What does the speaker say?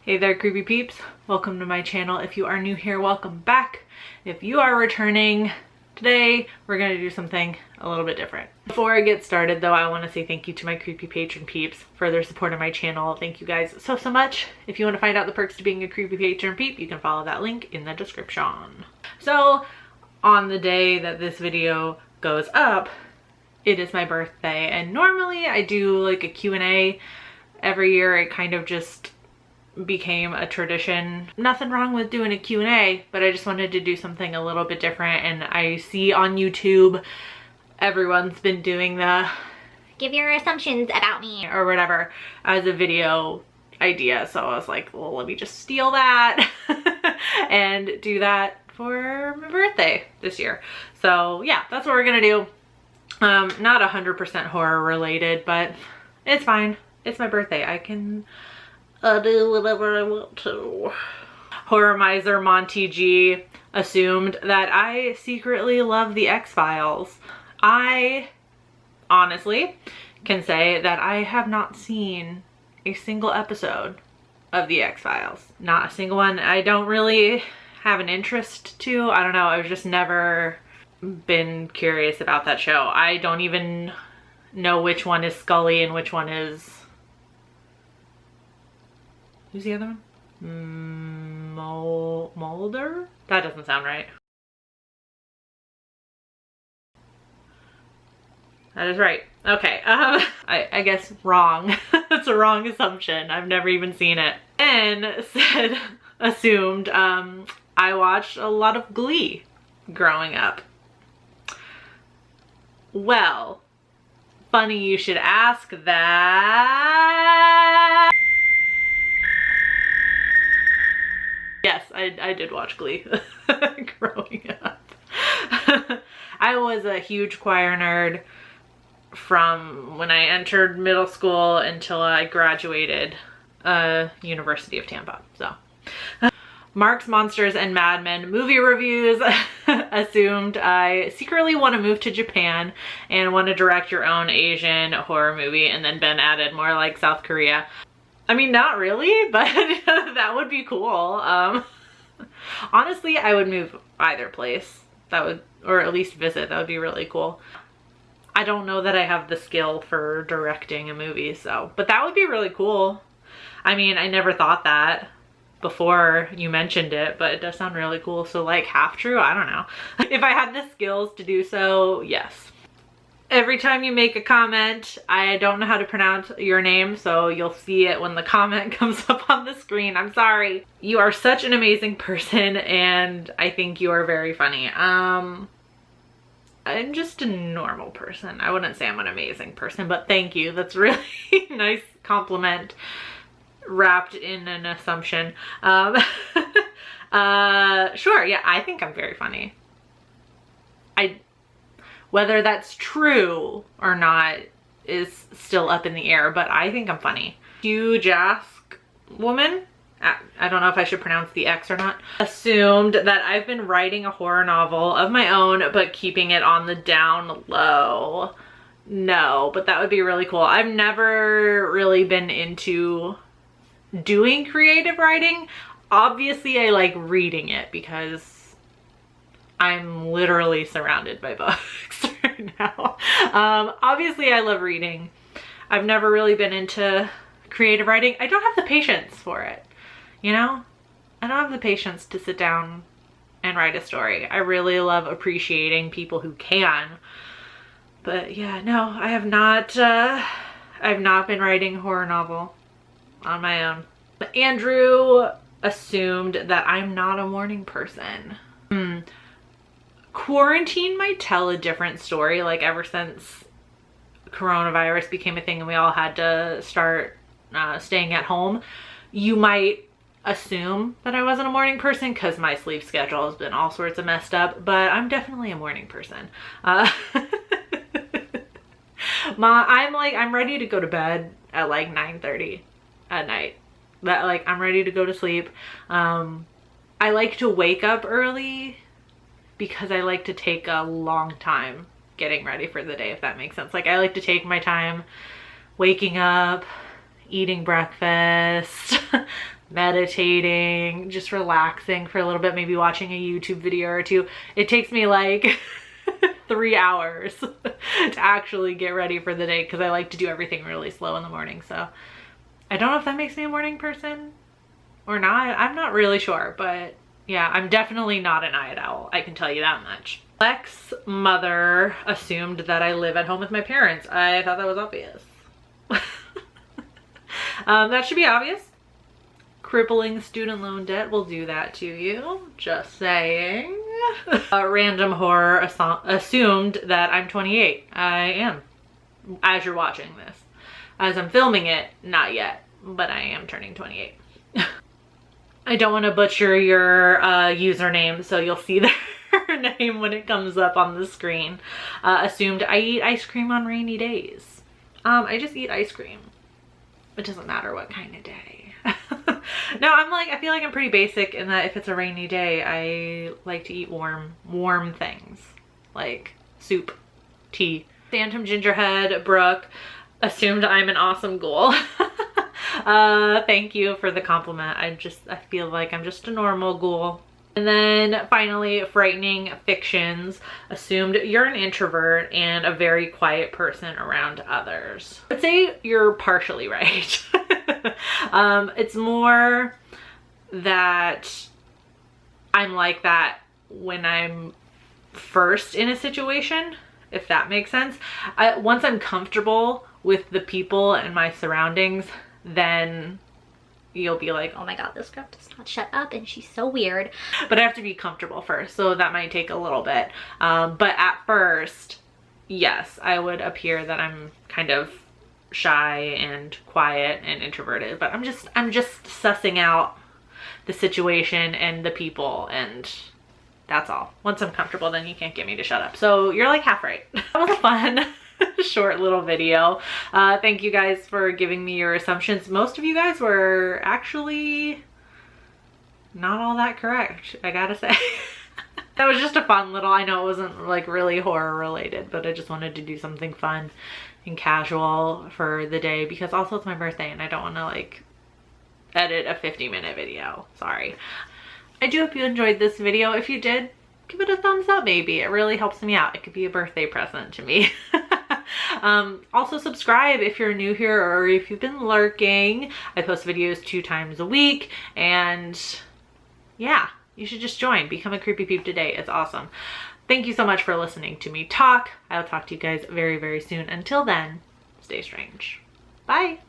Hey there, creepy peeps. Welcome to my channel. If you are new here, welcome back. If you are returning, today we're gonna do something a little bit different. Before I get started though, I wanna say thank you to my creepy patron peeps for their support of my channel. Thank you guys so much. If you wanna find out the perks to being a creepy patron peep, you can follow that link in the description. So, on the day that this video goes up, it is my birthday, and normally I do like a Q&A every year. It kind of just became a tradition. Nothing wrong with doing a Q&A, but I just wanted to do something a little bit different. And I see on YouTube everyone's been doing the give your assumptions about me or whatever as a video idea, so I was like, well, let me just steal that and do that for my birthday this year. So yeah, that's what we're gonna do. Not 100% horror related, but it's fine. It's my birthday. I can do whatever I want to. Horror miser Monty G assumed that I secretly love the X-Files. I honestly can say that I have not seen a single episode of the X-Files. Not a single one. I don't really have an interest to. I don't know. I've just never been curious about that show. I don't even know which one is Scully and which one is... Who's the other one? Mulder? That doesn't sound right. That is right. Okay. I guess wrong. That's a wrong assumption. I've never even seen it. And assumed I watched a lot of Glee growing up. Well, funny you should ask that. Yes, I did watch Glee growing up. I was a huge choir nerd from when I entered middle school until I graduated University of Tampa. So, Mark's Monsters and Mad Men movie reviews assumed I secretly want to move to Japan and want to direct your own Asian horror movie, and then Ben added more like South Korea. I mean, not really, but that would be cool. Honestly, I would move either place. That would, or at least visit. That would be really cool. I don't know that I have the skill for directing a movie, so, but that would be really cool. I mean, I never thought that before you mentioned it, but it does sound really cool. So like half true, I don't know. If I had the skills to do so, yes. Every time you make a comment, I don't know how to pronounce your name, so you'll see it when the comment comes up on the screen. I'm sorry. You are such an amazing person, and I think you are very funny. I'm just a normal person. I wouldn't say I'm an amazing person, but thank you. That's really nice compliment wrapped in an assumption. Sure, yeah, I think I'm very funny. Whether that's true or not is still up in the air, but I think I'm funny. Huge ask woman, I don't know if I should pronounce the X or not, assumed that I've been writing a horror novel of my own, but keeping it on the down low. No, but that would be really cool. I've never really been into doing creative writing. Obviously, I like reading it because I'm literally surrounded by books right now. Obviously, I love reading. I've never really been into creative writing. I don't have the patience for it, you know? I don't have the patience to sit down and write a story. I really love appreciating people who can. But yeah, no, I have not, I've not been writing a horror novel on my own. Andrew assumed that I'm not a morning person. Quarantine might tell a different story. Like ever since coronavirus became a thing and we all had to start staying at home, you might assume that I wasn't a morning person because my sleep schedule has been all sorts of messed up, but I'm definitely a morning person. I'm ready to go to bed at like 9:30 at night. That like I'm ready to go to sleep. I like to wake up early because I like to take a long time getting ready for the day, if that makes sense. Like I like to take my time waking up, eating breakfast, meditating, just relaxing for a little bit, maybe watching a YouTube video or two. It takes me like 3 hours to actually get ready for the day because I like to do everything really slow in the morning. So I don't know if that makes me a morning person or not. I'm not really sure, but yeah, I'm definitely not a night owl. I can tell you that much. Lex's mother assumed that I live at home with my parents. I thought that was obvious. That should be obvious. Crippling student loan debt will do that to you. Just saying. Random horror assumed that I'm 28. I am. As you're watching this. As I'm filming it, not yet, but I am turning 28. I don't want to butcher your username, so you'll see their name when it comes up on the screen. Assumed I eat ice cream on rainy days. I just eat ice cream. It doesn't matter what kind of day. No, I feel like I'm pretty basic in that if it's a rainy day, I like to eat warm things like soup, tea. Phantom Gingerhead Brooke assumed I'm an awesome ghoul. Thank you for the compliment. I feel like I'm just a normal ghoul. And then finally, Frightening Fictions assumed you're an introvert and a very quiet person around others. I'd say you're partially right. It's more that I'm like that when I'm first in a situation, if that makes sense. Once I'm comfortable with the people and my surroundings, then you'll be like, oh my god, this girl does not shut up and she's so weird. But I have to be comfortable first, so that might take a little bit. But at first, yes, I would appear that I'm kind of shy and quiet and introverted, but I'm just sussing out the situation and the people, and that's all. Once I'm comfortable, then you can't get me to shut up. So you're like half right. That was a fun short little video. Thank you guys for giving me your assumptions. Most of you guys were actually not all that correct, I gotta say. That was just a fun little, I know it wasn't like really horror related, but I just wanted to do something fun and casual for the day because also it's my birthday and I don't want to like edit a 50-minute video. Sorry. I do hope you enjoyed this video. If you did, give it a thumbs up maybe. It really helps me out. It could be a birthday present to me. Also subscribe if you're new here or if you've been lurking. I post videos 2 times a week and yeah, you should just join. Become a creepy peep today. It's awesome. Thank you so much for listening to me talk. I'll talk to you guys very, very soon. Until then, stay strange. Bye.